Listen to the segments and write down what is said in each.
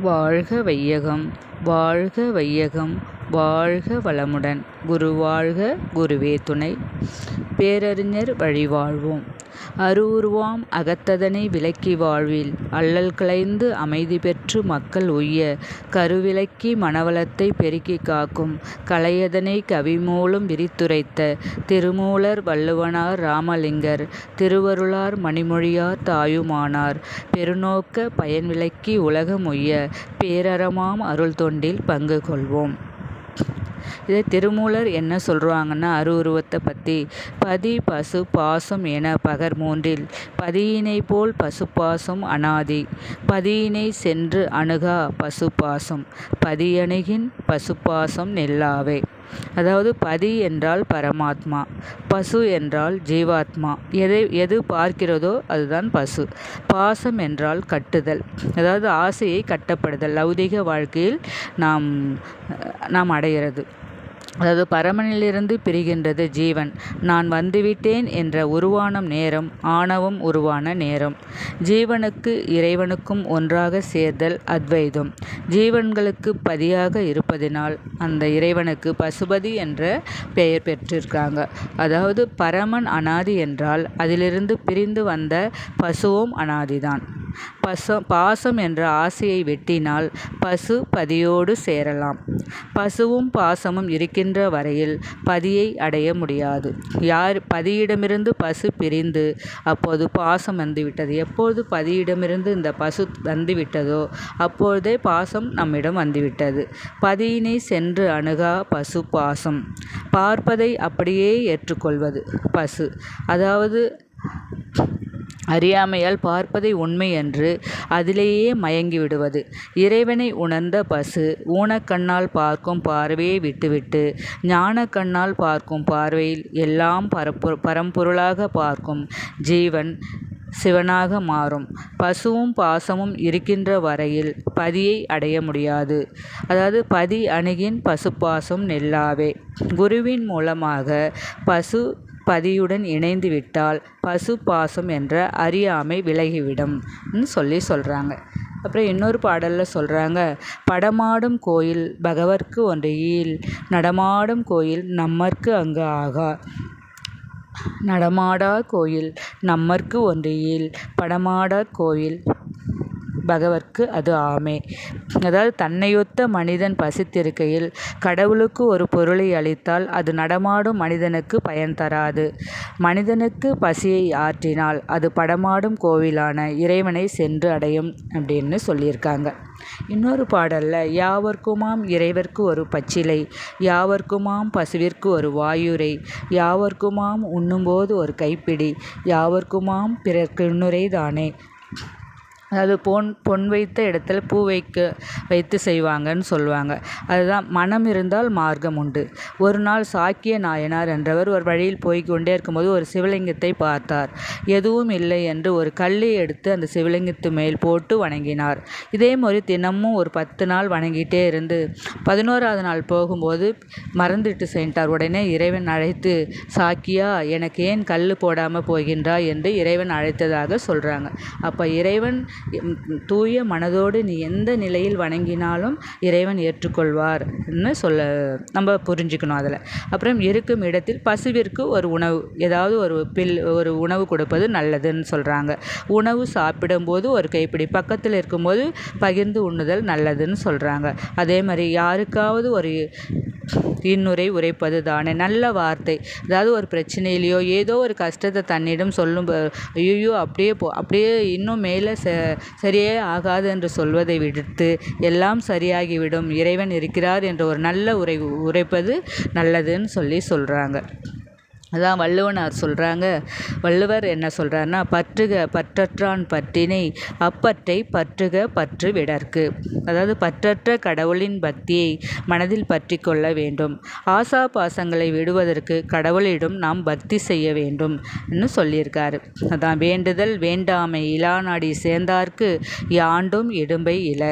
வாழ்க வையகம் வாழ்க வையகம் வாழ்க வளமுடன். குரு வாழ்க குருவே துணை. பேரறிஞர் வழிவாழ்வோம். அருவுருவாம் அகத்ததனை விலக்கி வாழ்வில் அல்லல் களைந்து அமைதி பெற்று மக்கள் உய்ய கருவிலக்கி மனவளத்தை பெருக்கி காக்கும் கலையதனை கவிமூலம் விரித்துரைத்த திருமூலர் வள்ளுவனார் ராமலிங்கர் திருவருளார் மணிமொழியார் தாயுமானார் பெருநோக்க பயன் விலக்கி உலகம் உய்ய பேரறமாம் அருள் தொண்டில் பங்கு கொள்வோம். இதை திருமூலர் என்ன சொல்கிறாங்கன்னா, அருவுருவத்தை பற்றி பதி பசு பாசம் என பகர் மூன்றில் பதியினை போல் பசுபாசம் அனாதி பதியினை சென்று அணுகா பசுபாசம் பதியணுகின் பசுபாசம் நெல்லாவே. அதாவது பதி என்றால் பரமாத்மா, பசு என்றால் ஜீவாத்மா, எது பார்க்கிறதோ அதுதான் பசு. பாசம் என்றால் கட்டுதல், அதாவது ஆசையை கட்டப்படுதல், லௌதிக வாழ்க்கையில் நாம் அடைகிறது. அதாவது பரமனிலிருந்து பிரிகின்றது ஜீவன். நான் வந்துவிட்டேன் என்ற உருவான நேரம் ஆணவம் உருவான நேரம். ஜீவனுக்கு இறைவனுக்கும் ஒன்றாக சேர்தல் அத்வைதம். ஜீவன்களுக்கு பதியாக இருப்பதினால் அந்த இறைவனுக்கு பசுபதி என்ற பெயர் பெற்றிருக்காங்க. அதாவது பரமன் அனாதி என்றால் அதிலிருந்து பிரிந்து வந்த பசுவும் அனாதிதான். பாசம் என்ற ஆசையை வெட்டினால் பசு பதியோடு சேரலாம். பசுவும் பாசமும் இருக்கின்ற வரையில் பதியை அடைய முடியாது. பதியிடமிருந்து பசு பிரிந்து அப்போது பாசம் வந்துவிட்டது. எப்போது பதியிடமிருந்து இந்த பசு வந்துவிட்டதோ அப்பொழுதே பாசம் நம்மிடம் வந்துவிட்டது. பதியினை சென்று அணுகா பசு பாசம். பார்ப்பதை அப்படியே ஏற்றுக்கொள்வது பசு. அதாவது அறியாமையால் பார்ப்பதை உண்மை என்று அதிலேயே மயங்கி விடுவது. இறைவனை உணர்ந்த பசு ஊனக்கண்ணால் பார்க்கும் பார்வையை விட்டுவிட்டு ஞான கண்ணால் பார்க்கும் பார்வையில் எல்லாம் பரம்பொருளாக பார்க்கும் ஜீவன் சிவனாக மாறும். பசுவும் பாசமும் இருக்கின்ற வரையில் பதியை அடைய முடியாது. அதாவது பதி அணுகின் பசுபாசம் நெல்லாவே. குருவின் மூலமாக பசு பதியுடன் இணைந்து விட்டால் பசு பாசம் என்ற அறியாமை விலகிவிடும் சொல்கிறாங்க. அப்புறம் இன்னொரு பாடலில் சொல்கிறாங்க, படமாடும் கோயில் பகவர்க்கு ஒன்று ஈல் நடமாடும் கோயில் நம்மர்க்கு அங்கு ஆகா. நடமாடா கோயில் நம்மர்க்கு ஒன்று ஈல் படமாடா கோயில் பகவர்க்கு அது ஆமே. அதாவது தன்னையொத்த மனிதன் பசித்திருக்கையில் கடவுளுக்கு ஒரு பொருளை அளித்தால் அது நடமாடும் மனிதனுக்கு பயன் தராது. மனிதனுக்கு பசியை ஆற்றினால் அது படமாடும் கோவிலான இறைவனை சென்று அடையும் அப்படின்னு சொல்லியிருக்காங்க. இன்னொரு பாடலில் யாவர்க்குமாம் இறைவர்க்கு ஒரு பச்சிலை யாவர்க்குமாம் பசுவிற்கு ஒரு வாயுரை யாவர்க்குமாம் உண்ணும்போது ஒரு கைப்பிடி யாவர்க்குமாம் பிறர்க்கு இன்னுரை தானே. அதாவது பொன் வைத்த இடத்துல பூ வைத்து செய்வாங்கன்னு சொல்லுவாங்க. அதுதான் மனம் இருந்தால் மார்க்கம் உண்டு. ஒரு நாள் சாக்கிய நாயனார் என்றவர் ஒரு வழியில் போய் கொண்டே இருக்கும்போது ஒரு சிவலிங்கத்தை பார்த்தார். எதுவும் இல்லை என்று ஒரு கல்லை எடுத்து அந்த சிவலிங்கத்து மேல் போட்டு வணங்கினார். இதே மாதிரி தினமும் ஒரு 10 நாள் வணங்கிட்டே இருந்து 11ஆவது நாள் போகும்போது மறந்துட்டு சென்றார். உடனே இறைவன் அழைத்து, சாக்கியா எனக்கு ஏன் கல் போடாமல் போகின்றாய் என்று இறைவன் அழைத்ததாக சொல்கிறாங்க. அப்போ இறைவன் தூய மனதோடு நீ எந்த நிலையில் வணங்கினாலும் இறைவன் ஏற்றுக்கொள்வார்னு நம்ம புரிஞ்சுக்கணும் அதில். அப்புறம் இருக்கும் இடத்தில் பசுவிற்கு ஒரு உணவு, ஏதாவது ஒரு உணவு கொடுப்பது நல்லதுன்னு சொல்கிறாங்க. உணவு சாப்பிடும்போது ஒரு கைப்பிடி, பக்கத்தில் இருக்கும்போது பகிர்ந்து உண்ணுதல் நல்லதுன்னு சொல்கிறாங்க. அதே மாதிரி யாருக்காவது ஒரு இன்னுரை உரைப்பது தானே நல்ல வார்த்தை. அதாவது ஒரு பிரச்சனையிலையோ ஏதோ ஒரு கஷ்டத்தை தன்னிடம் சொல்லும், ஐயோ அப்படியே இன்னும் மேலே சரியே ஆகாது என்று சொல்வதை விடுத்து எல்லாம் சரியாகிவிடும், இறைவன் இருக்கிறார் என்ற ஒரு நல்ல உரைப்பது நல்லதுன்னு சொல்கிறாங்க. அதான் வள்ளுவர் என்ன சொல்கிறாருன்னா, பற்றற்றான் பற்றினை அப்பற்றை பற்றுக பற்று விடற்கு. அதாவது பற்றற்ற கடவுளின் பக்தியை மனதில் பற்றி கொள்ள வேண்டும். ஆசா பாசங்களை விடுவதற்கு கடவுளிடம் நாம் பக்தி செய்ய வேண்டும் என்று சொல்லியிருக்காரு. அதான் வேண்டுதல் வேண்டாமை இலாநாடி சேர்ந்தார்க்கு யாண்டும் இடும்பை இல.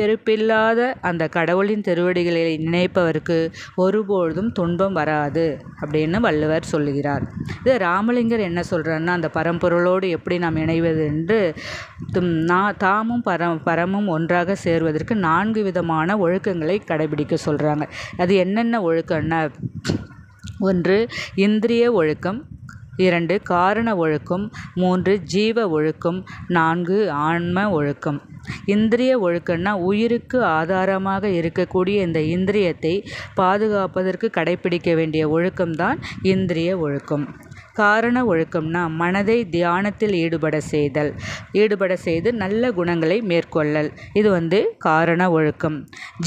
வெறுப்பில்லாத அந்த கடவுளின் திருவடிகளை நினைப்பவருக்கு ஒருபொழுதும் துன்பம் வராது அப்படின்னு வள்ளுவர் வள்ளுவர் சொல்லுகிறார். இது ராமலிங்கர் என்ன சொல்கிறாருன்னா, அந்த பரம்பொருளோடு எப்படி நாம் இணைவது என்று தாமும் பரமும் ஒன்றாக சேர்வதற்கு 4 விதமான ஒழுக்கங்களை கடைபிடிக்க சொல்கிறாங்க. அது என்னென்ன ஒழுக்கம்னா, 1 இந்திரிய ஒழுக்கம், 2 காரண ஒழுக்கம், 3 ஜீவ ஒழுக்கம், 4 ஆன்ம ஒழுக்கம். இந்திரிய ஒழுக்கம்னா உயிருக்கு ஆதாரமாக இருக்கக்கூடிய இந்த இந்திரியத்தை பாதுகாப்பதற்கு கடைபிடிக்க வேண்டிய ஒழுக்கம்தான் இந்திரிய ஒழுக்கம். காரண ஒழுக்கம்னா மனதை தியானத்தில் ஈடுபட செய்து நல்ல குணங்களை மேற்கொள்ளல். இது காரண ஒழுக்கம்.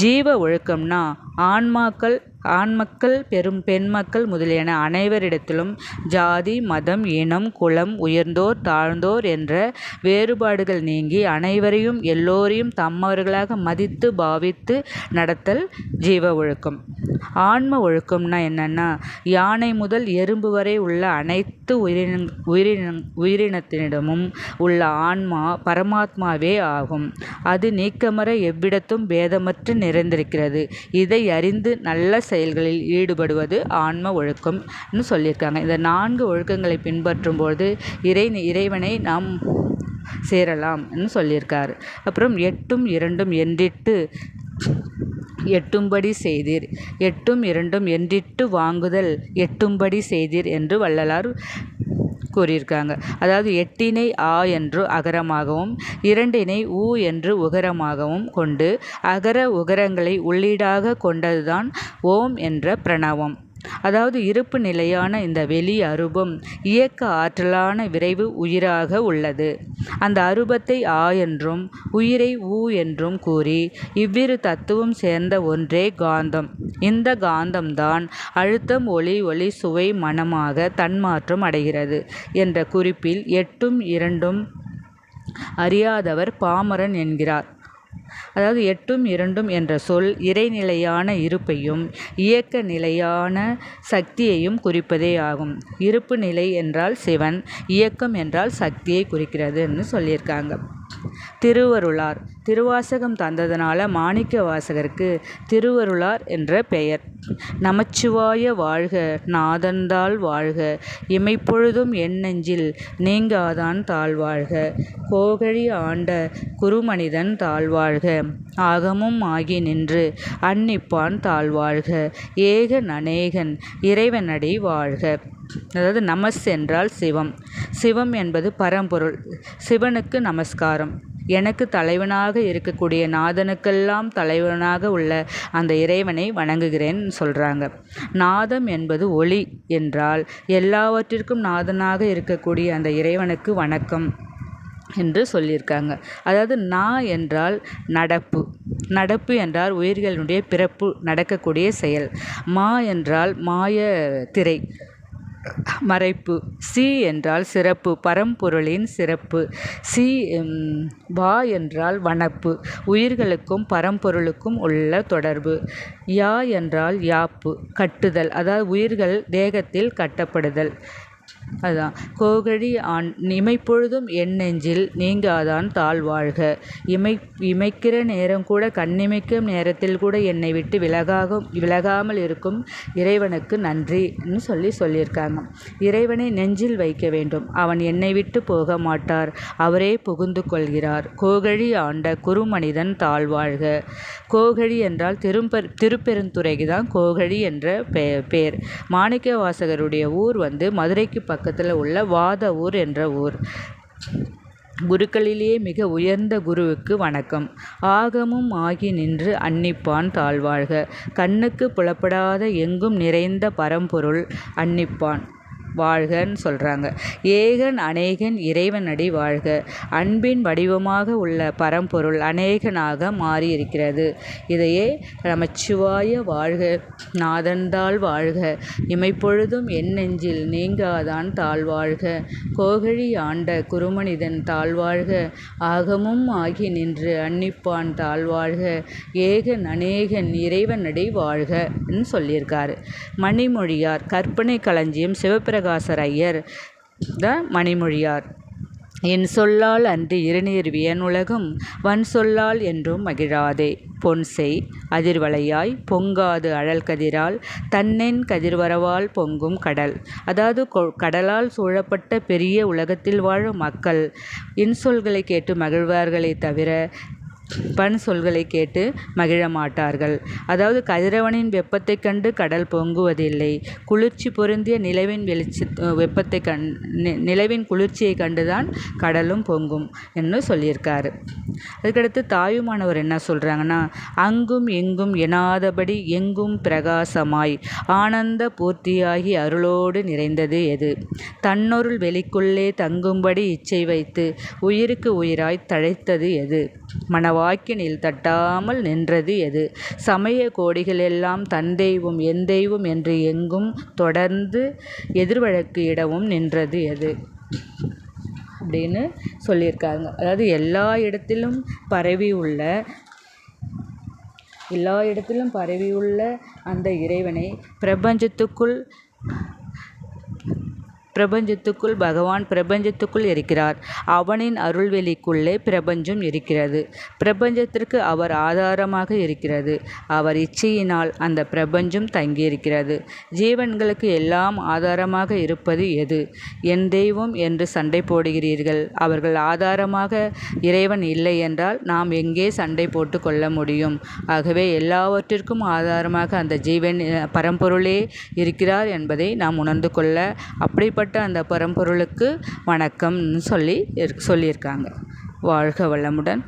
ஜீவ ஒழுக்கம்னா ஆண்மக்கள் பெண்மக்கள் முதலியன அனைவரிடத்திலும் ஜாதி, மதம், இனம், குலம், உயர்ந்தோர் தாழ்ந்தோர் என்ற வேறுபாடுகள் நீங்கி அனைவரையும் எல்லோரையும் தம்மவர்களாக மதித்து பாவித்து நடத்தல் ஜீவ ஒழுக்கம். ஆன்ம ஒழுக்கம்னா என்னன்னா, யானை முதல் எறும்பு வரை உள்ள அனைத்து உயிரினத்தினிடமும் உள்ள ஆன்மா பரமாத்மாவே ஆகும். அது நீக்கமற எவ்விடத்தும் பேதமற்று நிறைந்திருக்கிறது. இதை அறிந்து நல்ல செயல்களில் ஈடுபடுவது ஆன்ம ஒழுக்கம்னு சொல்லியிருக்காங்க. இந்த 4 ஒழுக்கங்களை பின்பற்றும் போது இறைவனை நாம் சேரலாம்னு சொல்லியிருக்காரு. அப்புறம் 8ம் 2ம் என்றிட்டு எட்டும்படி செய்தீர், 8ம் 2ம் என்றிட்டு வாங்குதல் எட்டும்படி செய்தீர் என்று வள்ளலார் கூறியிருக்காங்க. அதாவது 8னை ஆ என்று அகரமாகவும் 2னை ஊ என்று உகரமாகவும் கொண்டு அகர உகரங்களை உள்ளீடாக கொண்டதுதான் ஓம் என்ற பிரணவம். அதாவது இருப்பு நிலையான இந்த வெளி அரூபம் இயக்க ஆற்றலான விரைவு உயிராக உள்ளது. அந்த அரூபத்தை ஆ என்றும் உயிரை ஊ என்றும் கூறி இவ்விரு தத்துவம் சேர்ந்த ஒன்றே காந்தம். இந்த காந்தம்தான் அழுத்தம், ஒளி சுவை மனமாக தன்மாற்றம் அடைகிறது என்ற குறிப்பில் 8ம் 2ம் அறியாதவர் பாமரன் என்கிறார். அதாவது 8ம் 2ம் என்ற சொல் இறைநிலையான இருப்பையும் இயக்க நிலையான சக்தியையும் குறிப்பதே ஆகும். இருப்பு நிலை என்றால் சிவன், இயக்கம் என்றால் சக்தியை குறிக்கிறதுன்னு சொல்லியிருக்காங்க. திருவருளார் திருவாசகம் தந்ததனால மாணிக்க வாசகருக்கு திருவருளார் என்ற பெயர். நமச்சிவாய வாழ்க நாதந்தாள் வாழ்க, இமைப்பொழுதும் என் நெஞ்சில் நீங்காதான் தாழ்வாழ்க, கோகழி ஆண்ட குருமனிதன் தாழ்வாழ்க, ஆகமும் ஆகி நின்று அன்னிப்பான் தாழ்வாழ்க, ஏகன் அநேகன் இறைவனடி வாழ்க. அதாவது நமஸ் என்றால் சிவம், சிவம் என்பது பரம்பொருள். சிவனுக்கு நமஸ்காரம். எனக்கு தலைவனாக இருக்கக்கூடிய நாதனுக்கெல்லாம் தலைவனாக உள்ள அந்த இறைவனை வணங்குகிறேன்னு சொல்கிறாங்க. நாதம் என்பது ஒளி என்றால் எல்லாவற்றிற்கும் நாதனாக இருக்கக்கூடிய அந்த இறைவனுக்கு வணக்கம் என்று சொல்லியிருக்காங்க. அதாவது நா என்றால் நடப்பு என்றால் உயிர்களுடைய பிறப்பு, நடக்கக்கூடிய செயல். மா என்றால் மாய திரை, மறைப்பு. சி என்றால் சிறப்பு, பரம்பொருளின் சிறப்பு. வா என்றால் வனப்பு, உயிர்களுக்கும் பரம்பொருளுக்கும் உள்ள தொடர்பு. யா என்றால் யாப்பு, கட்டுதல், அதாவது உயிர்கள் தேகத்தில் கட்டப்படுதல். அதுதான் கோகழி இமைப்பொழுதும் என் நெஞ்சில் நீங்காதான் தாழ்வாழ்க. இமைக்கிற நேரம் கூட, கண்ணிமைக்கும் நேரத்தில் கூட என்னை விட்டு விலகாமல் இருக்கும் இறைவனுக்கு நன்றின்னு சொல்லியிருக்காங்க. இறைவனை நெஞ்சில் வைக்க வேண்டும். அவன் என்னை விட்டு போக மாட்டார், அவரே புகுந்து கொள்கிறார். கோகழி ஆண்ட குருமனிதன் தாழ்வாழ்க. கோகழி என்றால் திருப்பெருந்துறைக்கு தான் கோகழி என்ற பெயர். மாணிக்க வாசகருடைய ஊர் மதுரைக்கு பக்கத்தில் உள்ள வாத ஊர் என்ற ஊர். குருக்களிலேயே மிக உயர்ந்த குருவுக்கு வணக்கம். ஆகமும் ஆகி நின்று அன்னிப்பான் தாழ்வாழ்க. கண்ணுக்கு புலப்படாத எங்கும் நிறைந்த பரம்பொருள் அன்னிப்பான் வாழ்கன்னு சொல்கிறாங்க. ஏகன் அநேகன் இறைவனடி வாழ்க. அன்பின் வடிவமாக உள்ள பரம்பொருள் அநேகனாக மாறியிருக்கிறது. இதையே நமச்சிவாய வாழ்க நாதந்தாள் வாழ்க, இமைப்பொழுதும் என் நெஞ்சில் நீங்காதான் தாழ்வாழ்க, கோகழி ஆண்ட குருமனிதன் தாழ்வாழ்க, ஆகமும் ஆகி நின்று அன்னிப்பான் தாழ்வாழ்க, ஏகன் அநேகன் இறைவனடி வாழ்கன்னு சொல்லியிருக்காரு. மணிமொழியார் கற்பனை களஞ்சியம் சிவபிரகாசர் ஐயர் மணிமொழியார். என் சொல்லால் அன்று இருநீர் வியனுலகும் வன் சொல்லால் என்றும் மகிழாதே பொன்செய் அதிர்வலையாய் பொங்காது அழல் கதிரால் தன்னென் கதிர்வரவால் பொங்கும் கடல். அதாவது கடலால் சூழப்பட்ட பெரிய உலகத்தில் வாழும் மக்கள் இன்சொல்களை கேட்டு மகிழ்வார்களே தவிர பன் சொல்களை கேட்டு மகிழ மாட்டார்கள். அதாவது கதிரவனின் வெப்பத்தைக் கண்டு கடல் பொங்குவதில்லை. குளிர்ச்சி பொருந்திய நிலவின் நிலவின் குளிர்ச்சியை கண்டுதான் கடலும் பொங்கும் என்று சொல்லியிருக்காரு. அதுக்கடுத்து தாயுமானவர் என்ன சொல்கிறாங்கன்னா, அங்கும் எங்கும் எனாதபடி எங்கும் பிரகாசமாய் ஆனந்த பூர்த்தியாகி அருளோடு நிறைந்தது எது? தன்னொருள் வெளிக்குள்ளே தங்கும்படி இச்சை வைத்து உயிருக்கு உயிராய் தழைத்தது எது? மனவாக்கினில் தட்டாமல் நின்றது எது? சமய கோடிகளெல்லாம் தன் தெய்வம் என் தெய்வம் என்று எங்கும் தொடர்ந்து எதிர்வழக்கு இடவும் நின்றது எது? அப்படின்னு சொல்லியிருக்காங்க. அதாவது எல்லா இடத்திலும் பரவியுள்ள அந்த இறைவனை பிரபஞ்சத்துக்குள் பகவான் பிரபஞ்சத்துக்குள் இருக்கிறார். அவனின் அருள்வெளிக்குள்ளே பிரபஞ்சம் இருக்கிறது. பிரபஞ்சத்திற்கு அவர் ஆதாரமாக இருக்கிறது. அவர் இச்சையினால் அந்த பிரபஞ்சம் தங்கியிருக்கிறது. ஜீவன்களுக்கு எல்லாம் ஆதாரமாக இருப்பது எது? என் தெய்வம் என்று சண்டை போடுகிறீர்கள். அவர்கள் ஆதாரமாக இறைவன் இல்லை என்றால் நாம் எங்கே சண்டை போட்டு கொள்ள முடியும்? ஆகவே எல்லாவற்றிற்கும் ஆதாரமாக அந்த ஜீவன் பரம்பொருளே இருக்கிறார் என்பதை நாம் உணர்ந்து கொள்ள அப்படிப்பட்ட அந்த பரம்பொருளுக்கு வணக்கம்னு சொல்லியிருக்காங்க. வாழ்க வளமுடன்.